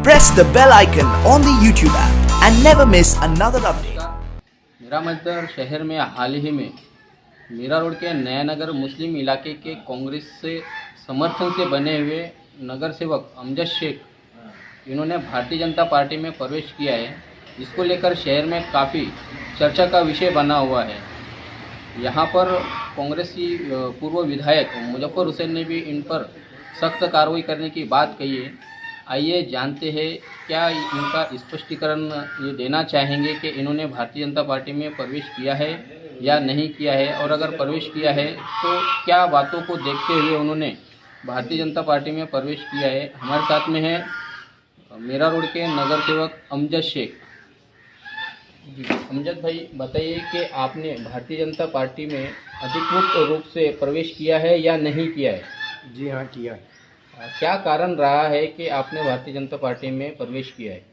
press the bell icon on the YouTube app and never miss another update. मेरा मतदार शहर में हाल ही में मीरा रोड के नया नगर मुस्लिम इलाके के कांग्रेस से समर्थन से बने हुए नगर सेवक अमजद शेख इन्होंने भारतीय जनता पार्टी में प्रवेश किया है, जिसको लेकर शहर में काफ़ी चर्चा का विषय बना हुआ है। यहाँ पर कांग्रेस की पूर्व विधायक मुजफ्फर हुसैन ने भी इन पर सख्त कार्रवाई करने की बात कही है। आइए जानते हैं क्या इनका स्पष्टीकरण ये देना चाहेंगे कि इन्होंने भारतीय जनता पार्टी में प्रवेश किया है या नहीं किया है, और अगर प्रवेश किया है तो क्या बातों को देखते हुए उन्होंने भारतीय जनता पार्टी में प्रवेश किया है। हमारे साथ में है मीरा रोड के नगर सेवक अमजद शेख। जी अमजद भाई, बताइए कि आपने भारतीय जनता पार्टी में अधिकृत रूप से प्रवेश किया है या नहीं किया है। जी हाँ, किया है। क्या कारण रहा है कि आपने भारतीय जनता पार्टी में प्रवेश किया है।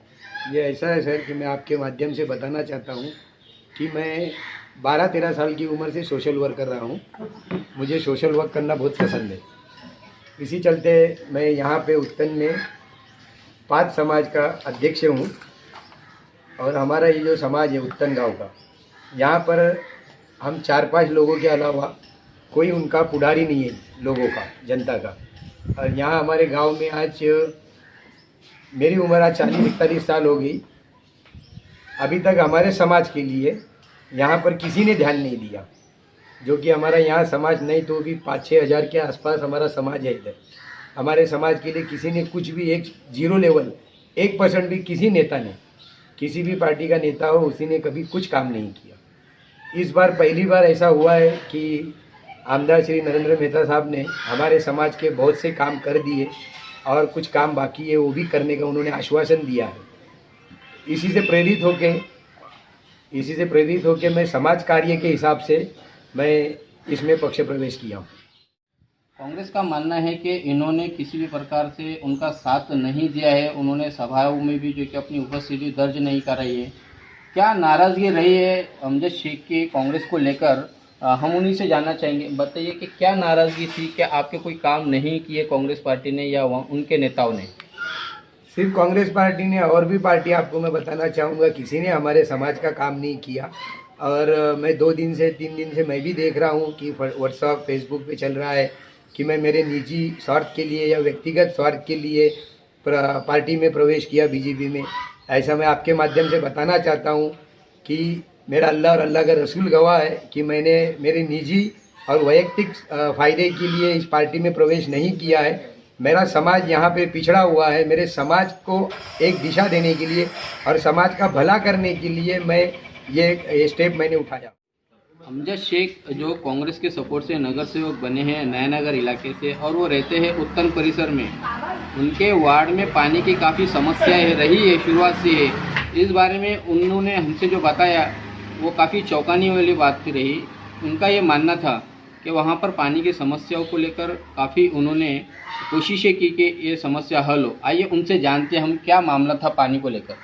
ये ऐसा है सर कि मैं आपके माध्यम से बताना चाहता हूँ कि मैं 12-13 साल की उम्र से सोशल वर्क कर रहा हूँ। मुझे सोशल वर्क करना बहुत पसंद है। इसी चलते मैं यहाँ पे उत्तन में 5 समाज का अध्यक्ष हूँ, और हमारा ये जो समाज है उत्तन गांव का, यहाँ पर हम 4-5 लोगों के अलावा कोई उनका पुढारी नहीं है, लोगों का, जनता का। और यहाँ हमारे गांव में आज मेरी उम्र आज 40-41 साल हो गई। अभी तक हमारे समाज के लिए यहाँ पर किसी ने ध्यान नहीं दिया, जो कि हमारा यहाँ समाज नहीं तो भी 5-6 हज़ार के आसपास हमारा समाज है। इधर हमारे समाज के लिए किसी ने कुछ भी, एक 0 लेवल 1% भी किसी नेता ने, किसी भी पार्टी का नेता हो, उसी ने कभी कुछ काम नहीं किया। इस बार पहली बार ऐसा हुआ है कि आमदार श्री नरेंद्र मेहता साहब ने हमारे समाज के बहुत से काम कर दिए, और कुछ काम बाकी है वो भी करने का उन्होंने आश्वासन दिया है। इसी से प्रेरित होके मैं समाज कार्य के हिसाब से मैं इसमें पक्ष प्रवेश किया हूँ। कांग्रेस का मानना है कि इन्होंने किसी भी प्रकार से उनका साथ नहीं दिया है। उन्होंने सभाओं में भी जो कि अपनी उपस्थिति दर्ज नहीं कर रही है। क्या नाराज़गी रही है अमजद शेख की कांग्रेस को लेकर, हम उन्हीं से जानना चाहेंगे। बताइए कि क्या नाराज़गी थी, क्या आपके कोई काम नहीं किए कांग्रेस पार्टी ने या उनके नेताओं ने। सिर्फ कांग्रेस पार्टी ने, और भी पार्टी आपको मैं बताना चाहूँगा, किसी ने हमारे समाज का काम नहीं किया। और मैं 2 दिन से 3 दिन से मैं भी देख रहा हूँ कि व्हाट्सएप फेसबुक पे चल रहा है कि मैं मेरे निजी स्वार्थ के लिए या व्यक्तिगत स्वार्थ के लिए पार्टी में प्रवेश किया, बीजेपी में। ऐसा मैं आपके माध्यम से बताना चाहता हूँ कि मेरा अल्लाह और अल्लाह का रसूल गवाह है कि मैंने मेरे निजी और वैयक्तिक फ़ायदे के लिए इस पार्टी में प्रवेश नहीं किया है। मेरा समाज यहाँ पे पिछड़ा हुआ है। मेरे समाज को एक दिशा देने के लिए और समाज का भला करने के लिए मैं ये स्टेप मैंने उठाया। अमजद शेख जो कांग्रेस के सपोर्ट से नगर सेवक बने हैं नया नगर इलाके से, और वो रहते हैं उत्तन परिसर में। उनके वार्ड में पानी की काफ़ी समस्याएं रही है, शुरुआत से है। इस बारे में उन्होंने हमसे जो बताया वो काफ़ी चौंकाने वाली बात रही। उनका ये मानना था कि वहाँ पर पानी की समस्याओं को लेकर काफ़ी उन्होंने कोशिशें की कि ये समस्या हल हो। आइए उनसे जानते हैं हम क्या मामला था पानी को लेकर।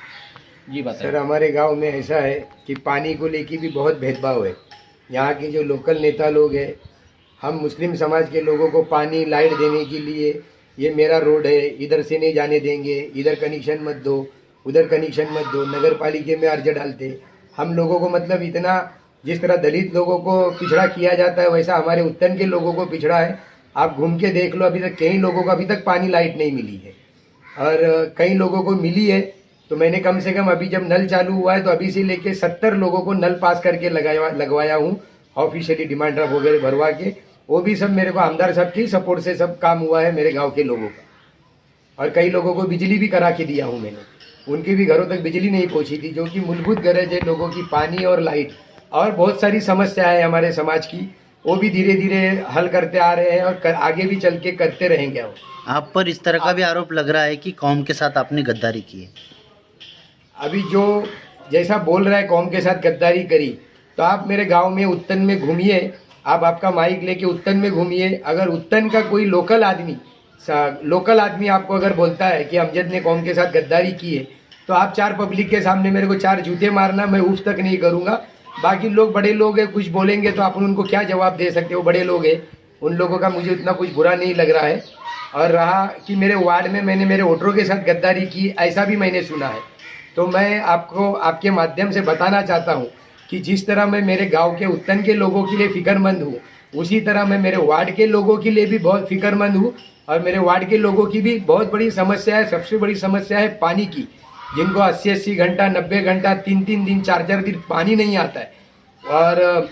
जी बताइए। सर, हमारे गांव में ऐसा है कि पानी को लेकर भी बहुत भेदभाव है। यहाँ के जो लोकल नेता लोग हैं, हम मुस्लिम समाज के लोगों को पानी लाइट देने के लिए, ये मेरा रोड है, इधर से नहीं जाने देंगे, इधर कनेक्शन मत दो, उधर कनेक्शन मत दो, नगर पालिका में अर्ज डालते। हम लोगों को मतलब इतना, जिस तरह दलित लोगों को पिछड़ा किया जाता है, वैसा हमारे उत्तन के लोगों को पिछड़ा है। आप घूम के देख लो, अभी तक कई लोगों को अभी तक पानी लाइट नहीं मिली है, और कई लोगों को मिली है। तो मैंने कम से कम अभी जब नल चालू हुआ है तो अभी से लेके 70 लोगों को नल पास करके लगवाया हूँ, ऑफिशियली डिमांड ड्राफ्ट वगैरह भरवा के। वो भी सब मेरे को आमदार साहब की सपोर्ट से सब काम हुआ है मेरे गाँव के लोगों का। और कई लोगों को बिजली भी करा के दिया हूँ मैंने, उनके भी घरों तक बिजली नहीं पहुंची थी, जो कि मूलभूत गरज है लोगों की, पानी और लाइट। और बहुत सारी समस्याएं हमारे समाज की, वो भी धीरे धीरे हल करते आ रहे हैं और आगे भी चल के करते रहेंगे। आप पर इस तरह का भी आरोप लग रहा है कि कौम के साथ आपने गद्दारी की है। अभी जो जैसा बोल रहा है कौम के साथ गद्दारी करी, तो आप मेरे गांव में उत्तन में घूमिए, आप आपका माइक लेके उत्तन में घूमिए। अगर उत्तन का कोई लोकल आदमी आपको अगर बोलता है कि अमजद ने कौम के साथ गद्दारी की है, तो आप 4 पब्लिक के सामने मेरे को 4 जूते मारना, मैं उफ तक नहीं करूँगा। बाकी लोग बड़े लोग हैं, कुछ बोलेंगे तो अपन उनको क्या जवाब दे सकते हो, बड़े लोग हैं, उन लोगों का मुझे उतना कुछ बुरा नहीं लग रहा है। और रहा कि मेरे वार्ड में मैंने मेरे वोटरों के साथ गद्दारी की, ऐसा भी मैंने सुना है। तो मैं आपको आपके माध्यम से बताना चाहता हूँ कि जिस तरह मैं मेरे गांव के उत्तन के लोगों के लिए फिक्रमंद हूँ, उसी तरह मैं मेरे वार्ड के लोगों के लिए भी बहुत फिक्रमंद हूँ। और मेरे वार्ड के लोगों की भी बहुत बड़ी समस्या है, सबसे बड़ी समस्या है पानी की, जिनको 80-80 घंटा, 90 घंटा, 3-3 दिन, 4-4 दिन पानी नहीं आता है। और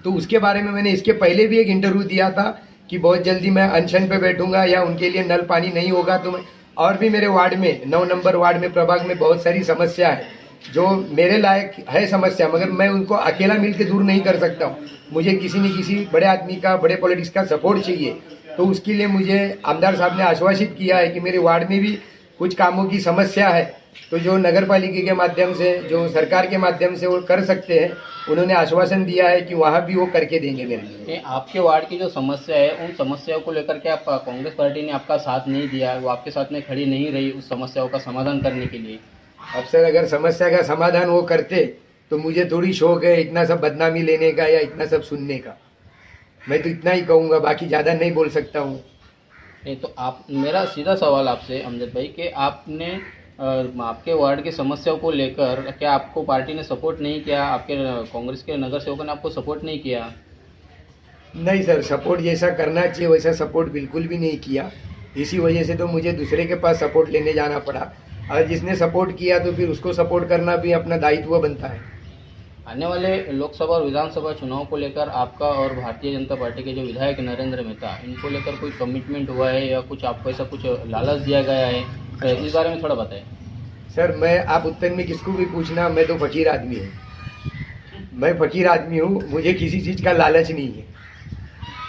तो उसके बारे में मैंने इसके पहले भी एक इंटरव्यू दिया था कि बहुत जल्दी मैं अनशन पे बैठूंगा या उनके लिए नल पानी नहीं होगा तो मैं, और भी मेरे वार्ड में 9 नंबर वार्ड में प्रभाग में बहुत सारी समस्या है जो मेरे लायक है समस्या, मगर मैं उनको अकेला मिलकर दूर नहीं कर सकता हूँ। मुझे किसी न किसी बड़े आदमी का, बड़े पॉलिटिक्स का सपोर्ट चाहिए। तो उसके लिए मुझे आमदार साहब ने आश्वासित किया है कि मेरे वार्ड में भी कुछ कामों की समस्या है, तो जो नगर पालिका के माध्यम से, जो सरकार के माध्यम से वो कर सकते हैं, उन्होंने आश्वासन दिया है कि वहाँ भी वो करके देंगे मेरे लिए। आपके वार्ड की जो समस्या है, उन समस्याओं को लेकर के आप कांग्रेस पार्टी ने आपका साथ नहीं दिया, वो आपके साथ में खड़ी नहीं रही उस समस्याओं का समाधान करने के लिए। अब सर, अगर समस्या का समाधान वो करते तो मुझे थोड़ी शौक है इतना सब बदनामी लेने का या इतना सब सुनने का। मैं तो इतना ही कहूँगा, बाकी ज़्यादा नहीं बोल सकता हूँ। नहीं तो आप, मेरा सीधा सवाल आपसे अमजद भाई कि आपने आपके वार्ड की समस्याओं को लेकर क्या आपको पार्टी ने सपोर्ट नहीं किया, आपके कांग्रेस के नगर सेवकों ने आपको सपोर्ट नहीं किया? नहीं सर, सपोर्ट जैसा करना चाहिए वैसा सपोर्ट बिल्कुल भी नहीं किया। इसी वजह से तो मुझे दूसरे के पास सपोर्ट लेने जाना पड़ा, और जिसने सपोर्ट किया तो फिर उसको सपोर्ट करना भी अपना दायित्व बनता है। आने वाले लोकसभा और विधानसभा चुनाव को लेकर आपका और भारतीय जनता पार्टी के जो विधायक नरेंद्र मेहता, इनको लेकर कोई कमिटमेंट हुआ है या कुछ आपको ऐसा कुछ लालच दिया गया है, तो इस बारे में थोड़ा बताएं। सर, मैं, आप उत्तर में किसको भी पूछना, मैं तो फकीर आदमी हूँ। मैं फकीर आदमी हूँ, मुझे किसी चीज़ का लालच नहीं है।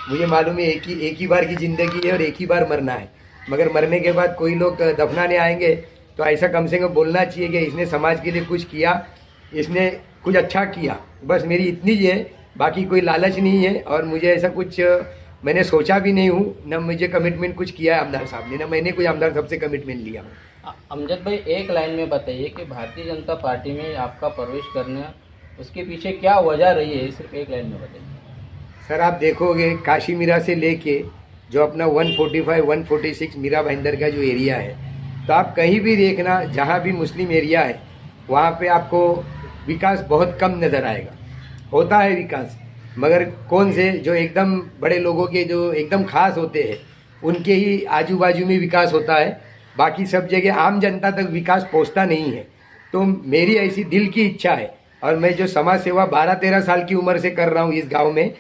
मुझे मालूम है एक ही बार की ज़िंदगी है और एक ही बार मरना है, मगर मरने के बाद कोई लोग दफनाने आएंगे तो ऐसा कम से कम बोलना चाहिए कि इसने समाज के लिए कुछ किया, इसने कुछ अच्छा किया। बस मेरी इतनी ही है, बाकी कोई लालच नहीं है। और मुझे ऐसा कुछ मैंने सोचा भी नहीं हूँ, न मुझे कमिटमेंट कुछ किया है आमदार साहब ने, न मैंने कोई आमदार साहब से कमिटमेंट लिया। अमजद भाई, एक लाइन में बताइए कि भारतीय जनता पार्टी में आपका प्रवेश करना, उसके पीछे क्या वजह रही है, सिर्फ एक लाइन में बताइए। सर, आप देखोगे काशी मीरा से लेके जो अपना 145, 146 मीरा भाईंदर का जो एरिया है, तो आप कहीं भी देखना, जहाँ भी मुस्लिम एरिया है वहाँ पे आपको विकास बहुत कम नज़र आएगा। होता है विकास, मगर कौन से जो एकदम बड़े लोगों के जो एकदम खास होते हैं उनके ही आजू बाजू में विकास होता है, बाकी सब जगह आम जनता तक विकास पहुंचता नहीं है। तो मेरी ऐसी दिल की इच्छा है, और मैं जो समाज सेवा 12-13 साल की उम्र से कर रहा हूं इस गांव में,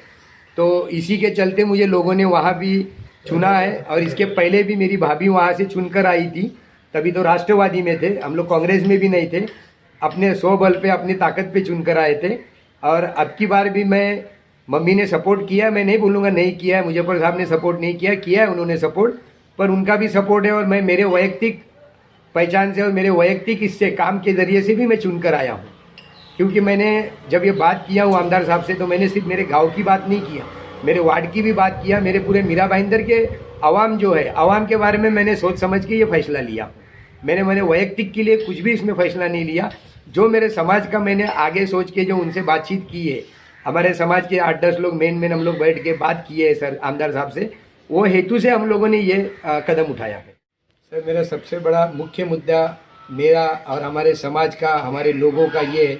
तो इसी के चलते मुझे लोगों ने वहां भी चुना है। और इसके पहले भी मेरी भाभी वहां से चुनकर आई थी, तभी तो राष्ट्रवादी में थे हम लोग, कांग्रेस में भी नहीं थे, अपने स्वबल पे, अपनी ताकत पे चुनकर आए थे। और अब की बार भी मैं, मम्मी ने सपोर्ट किया, मैं नहीं बोलूँगा नहीं किया है, मुजफ्फर साहब ने सपोर्ट नहीं किया, किया है उन्होंने सपोर्ट, पर उनका भी सपोर्ट है। और मैं मेरे वैयक्तिक पहचान से और मेरे वैयक्तिक इससे काम के ज़रिए से भी मैं चुनकर आया हूँ। क्योंकि मैंने जब ये बात किया हूँ आमदार साहब से, तो मैंने सिर्फ मेरे गाँव की बात नहीं किया, मेरे वार्ड की भी बात किया, मेरे पूरे मीरा भाईंदर के आवाम जो है, आवाम के बारे में मैंने सोच समझ के ये फैसला लिया। मैंने वैयक्तिक के लिए कुछ भी इसमें फैसला नहीं लिया। जो मेरे समाज का मैंने आगे सोच के जो उनसे बातचीत की है, हमारे समाज के 8-10 लोग मेन हम लोग बैठ के बात किए है सर आमदार साहब से, वो हेतु से हम लोगों ने ये कदम उठाया है। सर, मेरा सबसे बड़ा मुख्य मुद्दा मेरा और हमारे समाज का, हमारे लोगों का ये है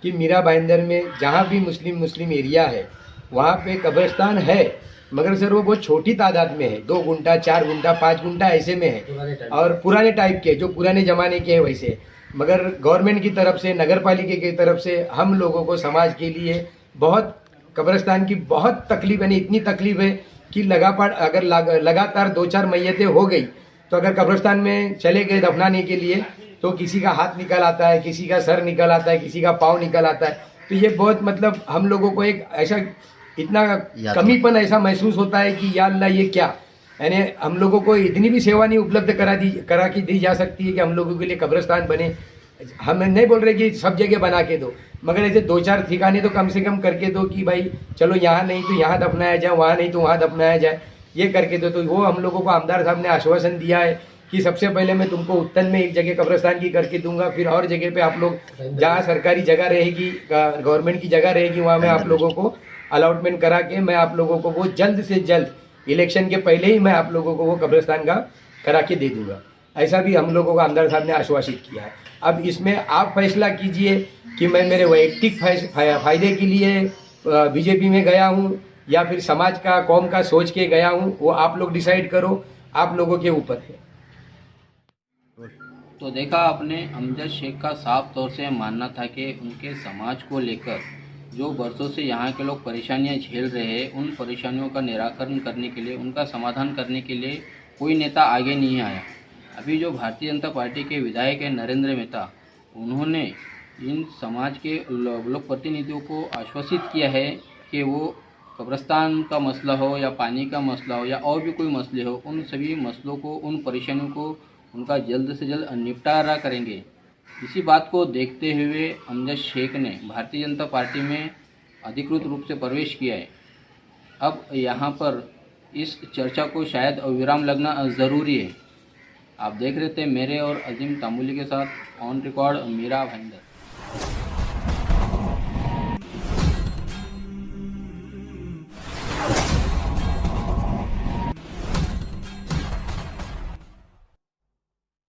कि मीरा भाईंदर में जहाँ भी मुस्लिम एरिया है वहाँ पे कब्रिस्तान है, मगर सर वो बहुत छोटी तादाद में है, 2 गुंटा, 4 गुंटा, 5 गुंटा ऐसे में है, और पुराने टाइप के, जो पुराने ज़माने के हैं वैसे। मगर गवर्नमेंट की तरफ से, नगर पालिका की तरफ से हम लोगों को, समाज के लिए बहुत कब्रिस्तान की बहुत तकलीफ है, इतनी तकलीफ है कि लगातार 2-4 मैयतें हो गई, तो अगर कब्रिस्तान में चले गए दफनाने के लिए तो किसी का हाथ निकल आता है, किसी का सर निकल आता है, किसी का पाँव निकल आता है। तो ये बहुत मतलब हम लोगों को एक ऐसा इतना कमीपन ऐसा महसूस होता है कि या अल्लाह ये क्या, यानी हम लोगों को इतनी भी सेवा नहीं उपलब्ध करा के दी जा सकती है कि हम लोगों के लिए कब्रिस्तान बने। हम नहीं बोल रहे कि सब जगह बना के दो, मगर ऐसे 2-4 ठिकाने तो कम से कम करके दो कि भाई चलो यहाँ नहीं तो यहाँ दफनाया जाए, वहाँ नहीं तो वहाँ दफनाया जाए, ये करके दो। तो वो हम लोगों को आमदार साहब ने आश्वासन दिया है कि सबसे पहले मैं तुमको उत्तन में एक जगह कब्रिस्तान की करके दूंगा, फिर और जगह पे आप लोग जहाँ सरकारी जगह रहेगी, गवर्नमेंट की जगह रहेगी, वहाँ मैं आप लोगों को अलॉटमेंट करा के मैं आप लोगों को वो जल्द से जल्द इलेक्शन के पहले ही मैं आप लोगों को वो कब्रिस्तान का करा के दे दूंगा। ऐसा भी हम लोगों को आमदार साहब ने आश्वासित किया है। अब इसमें आप फैसला कीजिए कि मैं मेरे वैयक्तिक फायदे के लिए बीजेपी में गया हूँ या फिर समाज का, कौम का सोच के गया हूँ, वो आप लोग डिसाइड करो, आप लोगों के ऊपर है। तो देखा आपने, अमजद शेख का साफ तौर से मानना था कि उनके समाज को लेकर जो बरसों से यहाँ के लोग परेशानियाँ झेल रहे हैं, उन परेशानियों का निराकरण करने के लिए, उनका समाधान करने के लिए कोई नेता आगे नहीं आया। अभी जो भारतीय जनता पार्टी के विधायक हैं नरेंद्र मेहता, उन्होंने इन समाज के लोक प्रतिनिधियों को आश्वासित किया है कि वो कब्रिस्तान का मसला हो या पानी का मसला हो या और भी कोई मसले हो, उन सभी मसलों को, उन परेशानियों को उनका जल्द से जल्द निपटारा करेंगे। इसी बात को देखते हुए अमजद शेख ने भारतीय जनता पार्टी में अधिकृत रूप से प्रवेश किया है। अब यहाँ पर इस चर्चा को शायद विराम लगना ज़रूरी है। आप देख रहे थे मेरे और अजीम तामुली के साथ ऑन रिकॉर्ड मीरा भाईंदर।